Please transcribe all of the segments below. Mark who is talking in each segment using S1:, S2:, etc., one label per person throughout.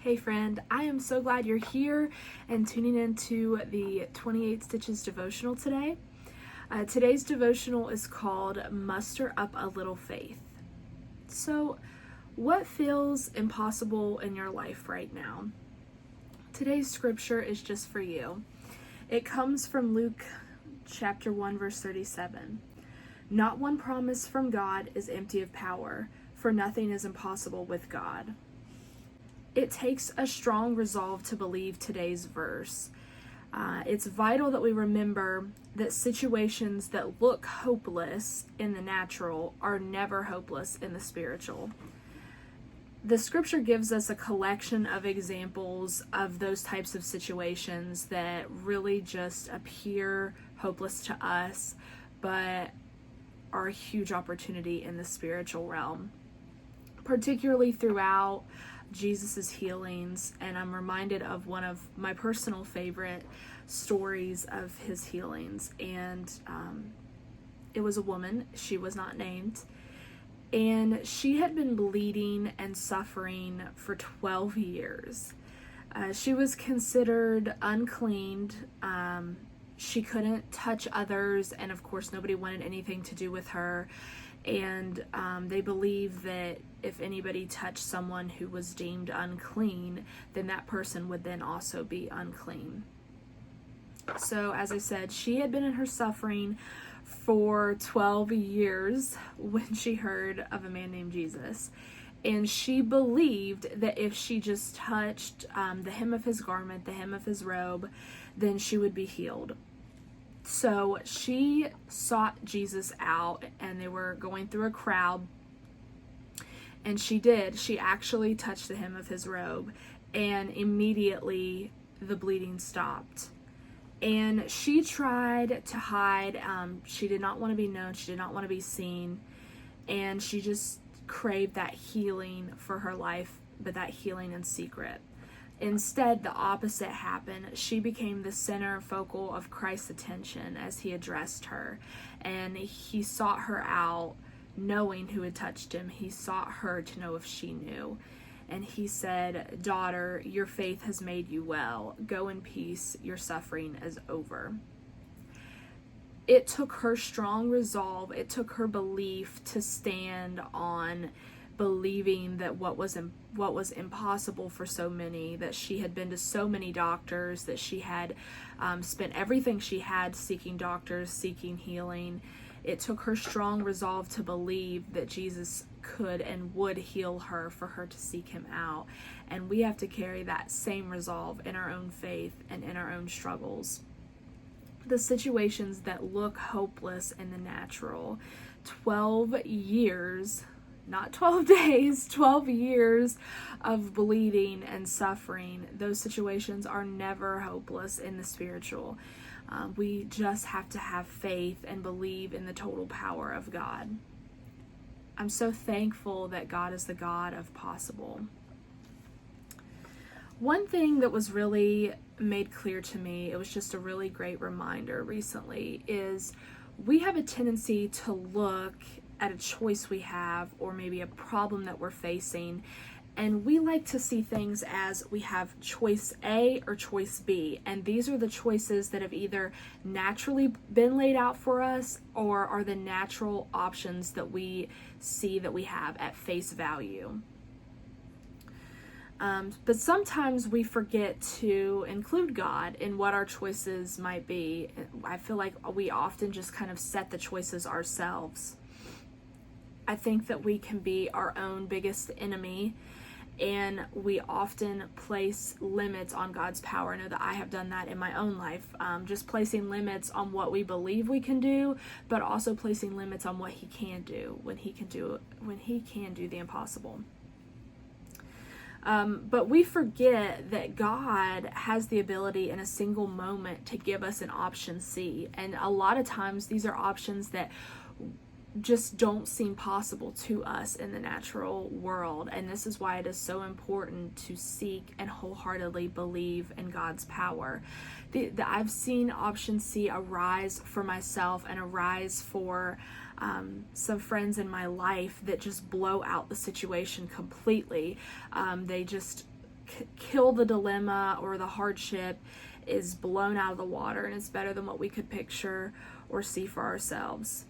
S1: Hey friend, I am so glad you're here and tuning into the 28 Stitches devotional today. Today's devotional is called Muster Up a Little Faith. So, what feels impossible in your life right now? Today's scripture is just for you. It comes from Luke chapter 1 verse 37. Not one promise from God is empty of power, for nothing is impossible with God. It takes a strong resolve to believe today's verse. It's vital that we remember that situations that look hopeless in the natural are never hopeless in the spiritual. The scripture gives us a collection of examples of those types of situations that really just appear hopeless to us, but are a huge opportunity in the spiritual realm, particularly throughout Jesus's healings. And I'm reminded of one of my personal favorite stories of his healings, and it was a woman. She was not named, and she had been bleeding and suffering for 12 years. She was considered unclean. She couldn't touch others, and of course nobody wanted anything to do with her. And they believed that if anybody touched someone who was deemed unclean, then that person would then also be unclean. So, as I said, she had been in her suffering for 12 years when she heard of a man named Jesus. And she believed that if she just touched the hem of his garment, the hem of his robe, then she would be healed. So she sought Jesus out, and they were going through a crowd, and she did. She actually touched the hem of his robe, and immediately the bleeding stopped. And she tried to hide. She did not want to be known. She did not want to be seen, and she just craved that healing for her life, but that healing in secret. Instead, the opposite happened. She became the center focal of Christ's attention as he addressed her, and he sought her out knowing who had touched him. He sought her to know if she knew, and he said, "Daughter, your faith has made you well. Go in peace. Your suffering is over." It took her strong resolve. It took her belief to stand on believing that what was impossible for so many, that she had been to so many doctors, that she had spent everything she had seeking doctors, seeking healing. It took her strong resolve to believe that Jesus could and would heal her for her to seek him out. And we have to carry that same resolve in our own faith and in our own struggles. The situations that look hopeless in the natural, 12 years, not 12 days, 12 years of bleeding and suffering, those situations are never hopeless in the spiritual. We just have to have faith and believe in the total power of God. I'm so thankful that God is the God of possible. One thing that was really made clear to me, it was just a really great reminder recently, is we have a tendency to look at a choice we have, or maybe a problem that we're facing, and we like to see things as we have choice A or choice B, and these are the choices that have either naturally been laid out for us or are the natural options that we see that we have at face value. But sometimes we forget to include God in what our choices might be. I feel like we often just kind of set the choices ourselves. I think that we can be our own biggest enemy, and we often place limits on God's power. I know that I have done that in my own life, just placing limits on what we believe we can do, but also placing limits on what he can do, when he can do the impossible. But we forget that God has the ability in a single moment to give us an option C. And a lot of times these are options that just don't seem possible to us in the natural world. And this is why it is so important to seek and wholeheartedly believe in God's power. I've seen option C arise for myself and arise for some friends in my life that just blow out the situation completely. They just kill the dilemma or the hardship is blown out of the water, and it's better than what we could picture or see for ourselves.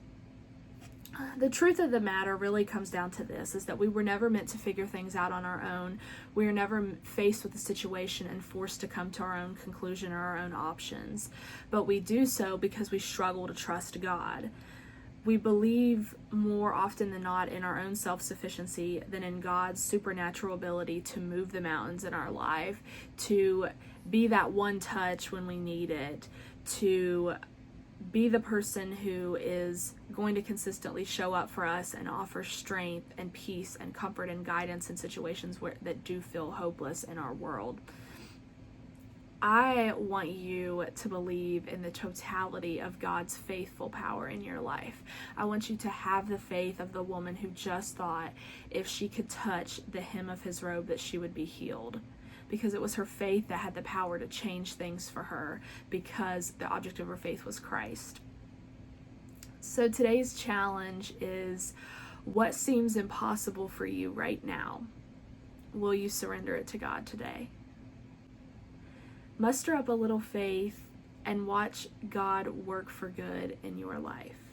S1: The truth of the matter really comes down to this, is that we were never meant to figure things out on our own. We are never faced with a situation and forced to come to our own conclusion or our own options. But we do so because we struggle to trust God. We believe more often than not in our own self-sufficiency than in God's supernatural ability to move the mountains in our life, to be that one touch when we need it, to be the person who is going to consistently show up for us and offer strength and peace and comfort and guidance in situations that do feel hopeless in our world. I want you to believe in the totality of God's faithful power in your life. I want you to have the faith of the woman who just thought if she could touch the hem of his robe that she would be healed, because it was her faith that had the power to change things for her, because the object of her faith was Christ. So today's challenge is, what seems impossible for you right now? Will you surrender it to God today? Muster up a little faith and watch God work for good in your life.